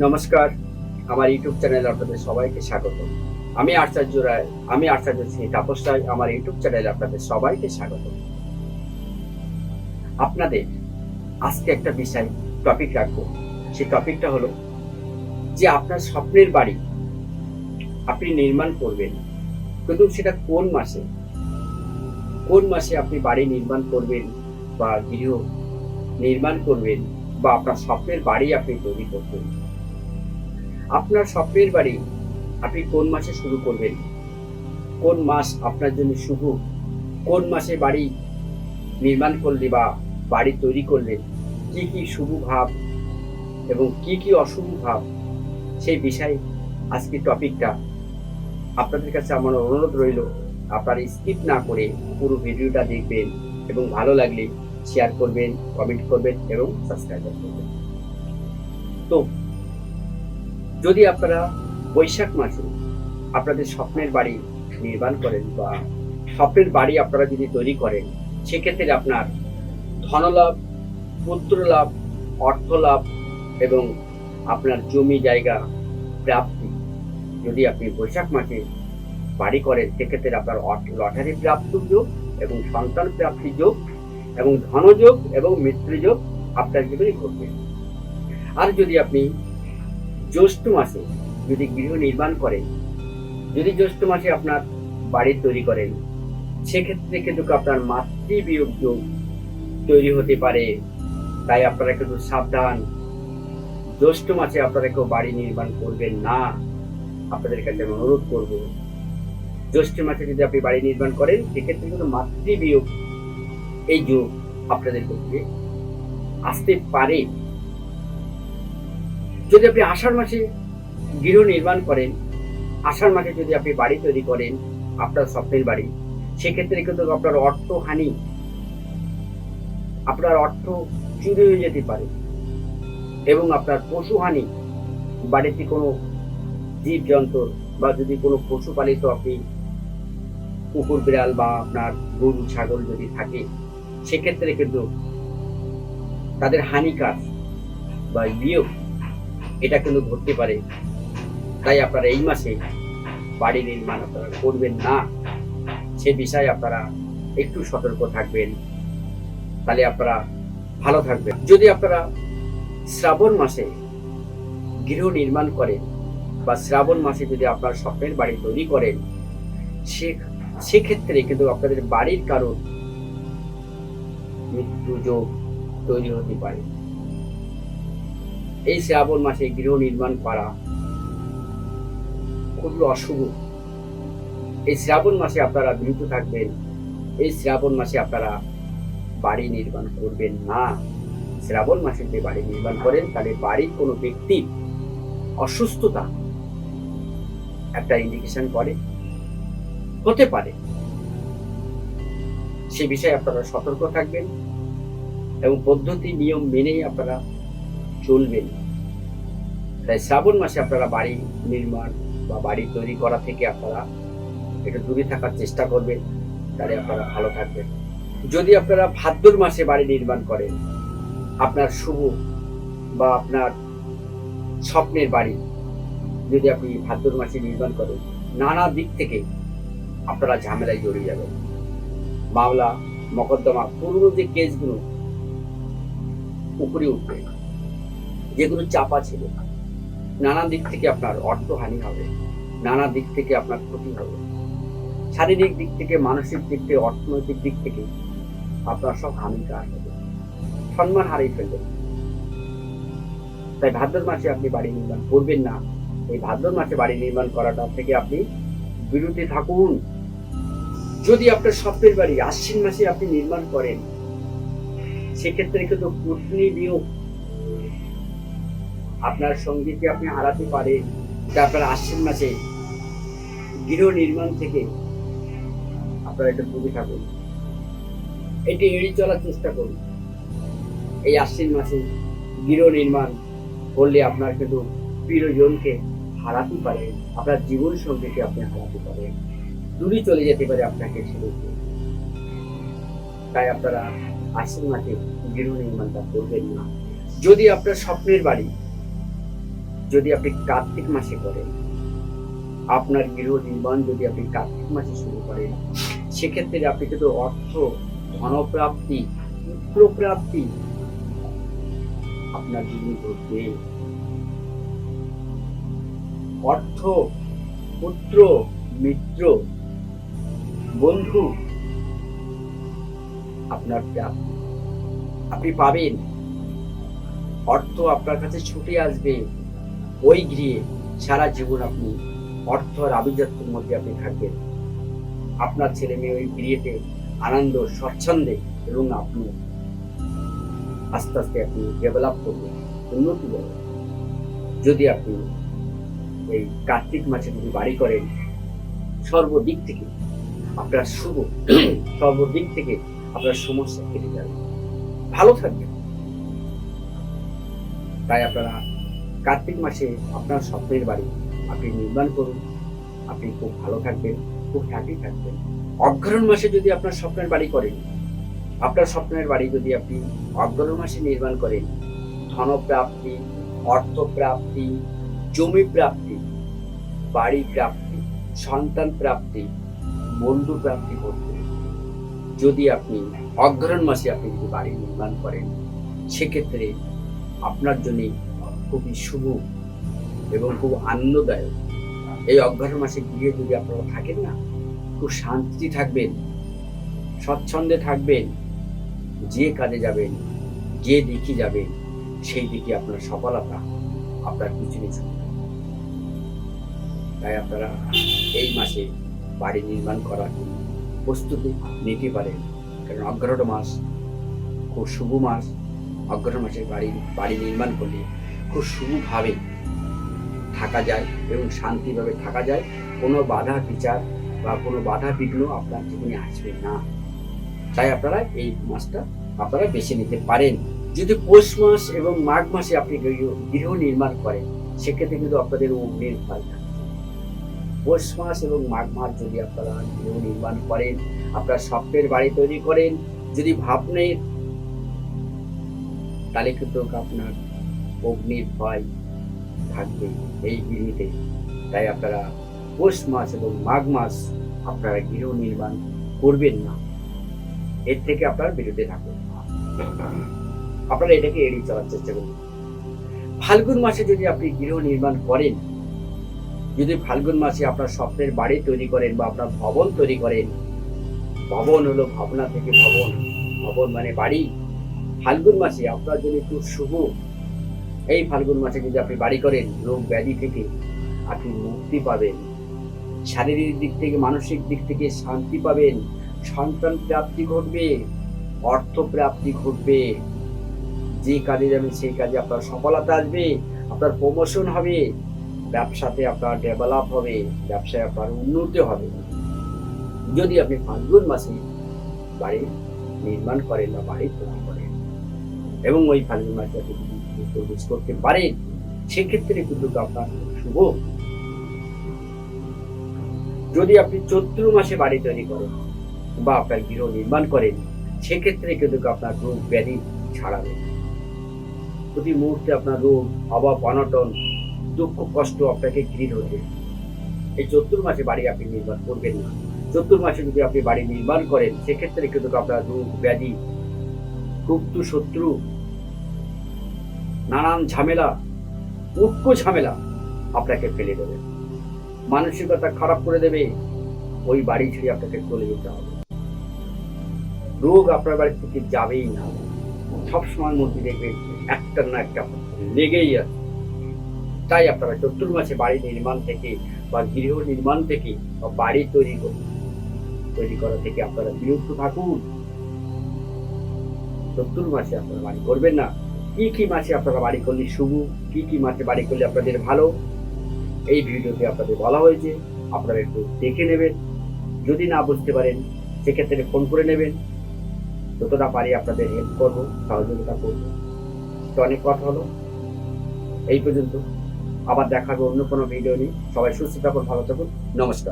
নমস্কার, আমার ইউটিউব চ্যানেলে আপনাদের সবাইকে স্বাগত। আমি আচার্য শ্রী তাপস রায়। আমার ইউটিউব চ্যানেলে আপনাদের সবাইকে স্বাগত। আপনাদের আজকে একটা বিষয় টপিক রাখবো। সেই টপিকটা হলো যে আপনার স্বপ্নের বাড়ি আপনি নির্মাণ করবেন, কিন্তু সেটা কোন মাসে আপনি বাড়ি নির্মাণ করবেন বা গৃহ নির্মাণ করবেন বা আপনার স্বপ্নের বাড়ি আপনি তৈরি করবেন। আপনার স্বপ্নের বাড়ি আপনি কোন মাসে শুরু করবেন, কোন মাস আপনার জন্য শুভ, কোন মাসে বাড়ি নির্মাণ করলে বা বাড়ি তৈরি করলে কি কি শুভ ভাব এবং কি কি অশুভ ভাব, সেই বিষয়ে আজকে টপিকটা। আপনাদের কাছে আমার অনুরোধ রইল, আপনারা স্কিপ না করে পুরো ভিডিওটা দেখবেন এবং ভালো লাগলে শেয়ার করবেন, কমেন্ট করবেন এবং সাবস্ক্রাইব করবেন। তো যদি আপনারা বৈশাখ মাসে আপনাদের স্বপ্নের বাড়ি নির্মাণ করেন বা স্বপ্নের বাড়ি আপনারা যদি তৈরি করেন, সেক্ষেত্রে আপনার ধনলাভ, পুত্রলাভ, অর্থলাভ এবং আপনার জমি জায়গা প্রাপ্তি, যদি আপনি বৈশাখ মাসে বাড়ি করেন, সেক্ষেত্রে আপনার লটারি প্রাপ্তির যোগ এবং সন্তান প্রাপ্তির যোগ এবং ধনযোগ এবং মৃত্যুযোগ আপনার জীবনে ঘটবে। আর যদি আপনি জ্যৈষ্ঠ মাসে যদি গৃহ নির্মাণ করেন, যদি জ্যৈষ্ঠ মাসে আপনার বাড়ি তৈরি করেন, সেক্ষেত্রে কিন্তু আপনার মাতৃবিয়োগ যোগ তৈরি হতে পারে। তাই আপনারা কিন্তু সাবধান, জ্যৈষ্ঠ মাসে আপনারা কেউ বাড়ি নির্মাণ করবেন না। আপনাদের কাছে আমি অনুরোধ করব, জ্যৈষ্ঠ মাসে যদি আপনি বাড়ি নির্মাণ করেন, সেক্ষেত্রে কিন্তু মাতৃবিয়োগ এই যোগ আপনাদের মধ্যে আসতে পারে। যদি আপনি আষাঢ় মাসে গৃহ নির্মাণ করেন, আষাঢ় মাসে যদি আপনি বাড়ি তৈরি করেন, আপনার স্বপ্নের বাড়ি, সেক্ষেত্রে কিন্তু আপনার অর্থহানি, আপনার অর্থ চুরি হয়ে যেতে পারে এবং আপনার পশুহানি, বাড়িতে কোনো জীবজন্তু বা যদি কোনো পশুপালিত আপনি কুকুর বিড়াল বা আপনার গরু ছাগল যদি থাকে, সেক্ষেত্রে কিন্তু তাদের হানিকার বা বিয়োগ এটা কিন্তু ঘটতে পারে। তাই আপনারা এই মাসে বাড়ি নির্মাণ আপনারা করবেন না, সে বিষয়ে আপনারা একটু সতর্ক থাকবেন, তাহলে আপনারা ভালো থাকবেন। যদি আপনারা শ্রাবণ মাসে গৃহ নির্মাণ করেন বা শ্রাবণ মাসে যদি আপনার স্বপ্নের বাড়ি তৈরি করেন, সেক্ষেত্রে কিন্তু আপনাদের বাড়ির কারণ মৃত্যু যোগ তৈরি হতে পারে। এই শ্রাবণ মাসে গৃহ নির্মাণ করা খুবই অশুভ। এই শ্রাবণ মাসে আপনারা বিরত থাকবেন। এই শ্রাবণ মাসে আপনারা বাড়ি নির্মাণ করবেন না। শ্রাবণ মাসে যে বাড়ি নির্মাণ করেন, তাহলে বাড়ির কোনো ব্যক্তির অসুস্থতা একটা ইন্ডিকেশন করে, হতে পারে। সে বিষয়ে আপনারা সতর্ক থাকবেন এবং পদ্ধতি নিয়ম মেনেই আপনারা চলবেন। তাই শ্রাবণ মাসে আপনারা বাড়ি নির্মাণ বা বাড়ি তৈরি করা থেকে আপনারা একটু দূরে থাকার চেষ্টা করবেন, তাহলে আপনারা ভালো থাকবেন। যদি আপনারা ভাদ্র মাসে বাড়ি নির্মাণ করেন, আপনার শুভ বা আপনার স্বপ্নের বাড়ি যদি আপনি ভাদ্র মাসে নির্মাণ করেন, নানা দিক থেকে আপনারা ঝামেলায় জড়িয়ে যাবেন। মামলা মকদ্দমা, পুরনো যে কেসগুলো উপরে উঠবে, যেগুলো চাপা ছিল, নানা দিক থেকে আপনার অর্থহানি হবে, নানা দিক থেকে আপনার ক্ষতি হবে, শারীরিক দিক থেকে, মানসিক দিক থেকে, অর্থনৈতিক দিক থেকে আপনার সব হানিকার হবে, সম্মান হারিয়ে ফেলবেন। তাই ভাদ্র মাসে আপনি বাড়ি নির্মাণ করবেন না। এই ভাদ্র মাসে বাড়ি নির্মাণ করাটা থেকে আপনি বিরতি থাকুন। যদি আপনার স্বপ্নের বাড়ি আশ্বিন মাসে আপনি নির্মাণ করেন, সেক্ষেত্রে কিন্তু পত্নী বিয়োগ আপনার সঙ্গীকে আপনি হারাতে পারেন। তাই আপনার আশ্বিন মাসে গৃহ নির্মাণ থেকে আপনারা একটু দূরে থাকুন, এটি এড়িয়ে চলার চেষ্টা করুন। এই আশ্বিন মাসে গৃহ নির্মাণ করলে আপনার কিন্তু প্রিয়জনকে হারাতে পারেন, আপনার জীবন সঙ্গীকে আপনি হারাতে পারেন, দূরে চলে যেতে পারে আপনাকে ছেড়ে। তাই আপনারা আশ্বিন মাসে গৃহ নির্মাণটা করবেন না। যদি আপনার স্বপ্নের বাড়ি যদি আপনি কার্তিক মাসে করেন, আপনার গৃহ নির্মাণ যদি আপনি কার্তিক মাসে শুরু করেন, সেক্ষেত্রে আপনি কিন্তু অর্থ, ধনপ্রাপ্তি, পুত্র প্রাপ্তি আপনার জীবনে ঘটবে। অর্থ, পুত্র, মিত্র, বন্ধু আপনার প্রাপ্তি আপনি পাবেন। অর্থ আপনার কাছে ছুটে আসবে। ওই গৃহে সারা জীবন আপনি অর্থ আর আভিজাত্যের মধ্যে আপনি থাকবেন। আপনার ছেলে মেয়ে ওই গৃহেতে আনন্দ, স্বচ্ছন্দে, এবং আপনি আস্তে আস্তে আপনি ডেভেলপ করবেন, উন্নতি করবেন। যদি আপনি এই কার্তিক মাসে যদি বাড়ি করেন, সর্বদিক থেকে আপনার শুভ, সর্বদিক থেকে আপনার সমস্যা কেটে যাবে, ভালো থাকবেন। তাই আপনারা কার্তিক মাসে আপনার স্বপ্নের বাড়ি আপনি নির্মাণ করুন। আপনি খুব ভালো থাকবেন, খুব হ্যাপি থাকবেন। অগ্রহণ মাসে যদি আপনার স্বপ্নের বাড়ি করেন, আপনার স্বপ্নের বাড়ি যদি আপনি অগ্রহণ মাসে নির্মাণ করেন, ধনপ্রাপ্তি, অর্থ প্রাপ্তি, জমি প্রাপ্তি, বাড়ি প্রাপ্তি, সন্তান প্রাপ্তি, বন্ধু প্রাপ্তি করবে। যদি আপনি অগ্রহণ মাসে আপনি যদি বাড়ি নির্মাণ করেন, সেক্ষেত্রে আপনার জন্য খুবই শুভ এবং খুব আনন্দদায়ক। এই অগ্রহণ মাসে গিয়ে যদি আপনারা থাকেন না, খুব শান্তি থাকবেন, স্বচ্ছন্দে থাকবেন। যে কাজে যাবেন, যে দিকে যাবেন, সেই দিকে আপনার সফলতা আপনার পিছনে ছুটবে। তাই আপনারা এই মাসে বাড়ি নির্মাণ করার প্রস্তুতি নিতে পারেন। কারণ অগ্রহণ মাস খুব শুভ মাস। অগ্রহণ মাসে বাড়ি নির্মাণ করলে খুব শুভভাবে থাকা যায় এবং শান্তিভাবে থাকা যায়। কোনো বাধা বিচার বা কোনো বাধা বিঘ্ন আপনার জীবনে আসবে না। তাই আপনারা এই মাসটা আপনারা বেছে নিতে পারেন। যদি পৌষ মাস এবং মাঘ মাসে আপনি গৃহ নির্মাণ করেন, সেক্ষেত্রে কিন্তু আপনাদের অগ্নির ফল থাকে। পৌষ মাস এবং মাঘ মাস যদি আপনারা গৃহ নির্মাণ করেন, আপনার স্বপ্নের বাড়ি তৈরি করেন, যদি ভাবনেন, তাহলে কিন্তু আপনার অগ্নির ভয় থাকবে এই গৃহীতে। তাই আপনারা পৌষ মাস এবং মাঘ মাস আপনারা গৃহ নির্মাণ করবেন না। এর থেকে আপনার বিরুদ্ধে থাকুন, আপনারা এটাকে এড়িয়ে চলার চেষ্টা করুন। ফাল্গুন মাসে যদি আপনি গৃহ নির্মাণ করেন, যদি ফাল্গুন মাসে আপনার স্বপ্নের বাড়ি তৈরি করেন বা আপনার ভবন তৈরি করেন, ভবন হলো ভাবনা থেকে ভবন, ভবন মানে বাড়ি। ফাল্গুন মাসে আপনার জন্য খুব শুভ। এই ফাল্গুন মাসে যদি আপনি বাড়ি করেন, রোগ ব্যাধি থেকে আপনি মুক্তি পাবেন, শারীরিক দিক থেকে মানসিক দিক থেকে শান্তি পাবেন, সন্তান প্রাপ্তি ঘটবে, অর্থ প্রাপ্তি ঘটবে। যে কাজে যাবেন সেই কাজে আপনার সফলতা আসবে, আপনার প্রমোশন হবে, ব্যবসাতে আপনার ডেভেলপ হবে, ব্যবসায় আপনার উন্নতি হবে। যদি আপনি ফাল্গুন মাসে বাড়ি নির্মাণ করেন বা বাড়ি তৈরি করেন এবং ওই ফাল্গুন মাসে আপনি প্রবেশ করতে পারেন, সেক্ষেত্রে কিন্তু আপনার শুভ। যদি আপনি চৈত্র মাসে বাড়ি তৈরি করেন বা আপনার গৃহ নির্মাণ করেন, সেক্ষেত্রে কিন্তু আপনার রোগ ব্যাধি ছাড়াবে। প্রতি মুহূর্তে আপনার রোগ, অভাব, অনটন, দুঃখ, কষ্ট আপনাকে ঘিরে ধরবে। এই চৈত্র মাসে বাড়ি আপনি নির্মাণ করবেন না। চৈত্র মাসে যদি আপনি বাড়ি নির্মাণ করেন, সেক্ষেত্রে কিন্তু আপনার রোগ ব্যাধি, গুপ্ত শত্রু, নানান ঝামেলা, উটকো ঝামেলা আপনাকে ফেলে দেবে, মানসিকতা খারাপ করে দেবে। ওই বাড়ি ছেড়ে আপনাকে চলে যেতে হবে। রোগ আপনার বাড়ি থেকে যাবেই না। সবসময় মধ্যে দেখবেন একটা না একটা লেগেই আছে। তাই আপনারা চৈত্র মাসে বাড়ি নির্মাণ থেকে বা গৃহ নির্মাণ থেকে বা বাড়ি তৈরি করা থেকে আপনারা বিরত থাকুন। চৈত্র মাসে আপনারা বাড়ি করবেন না। কি মাসে আপনারা বাড়ি করলে শুভ, কি মাসে বাড়ি করলে আপনাদের ভালো, এই ভিডিওতে আপনাদের বলা হয়েছে। আপনারা একটু দেখে নেবেন। যদি না বুঝতে পারেন, সেক্ষেত্রে ফোন করে নেবেন। যতটা পারি আপনাদের হেল্প করবো, সহযোগিতা করবো। তো অনেক কথা হলো, এই পর্যন্ত। আবার দেখা হবে অন্য কোনো ভিডিও নিয়ে। সবাই সুস্থ থাকুন, ভালো থাকুন। নমস্কার।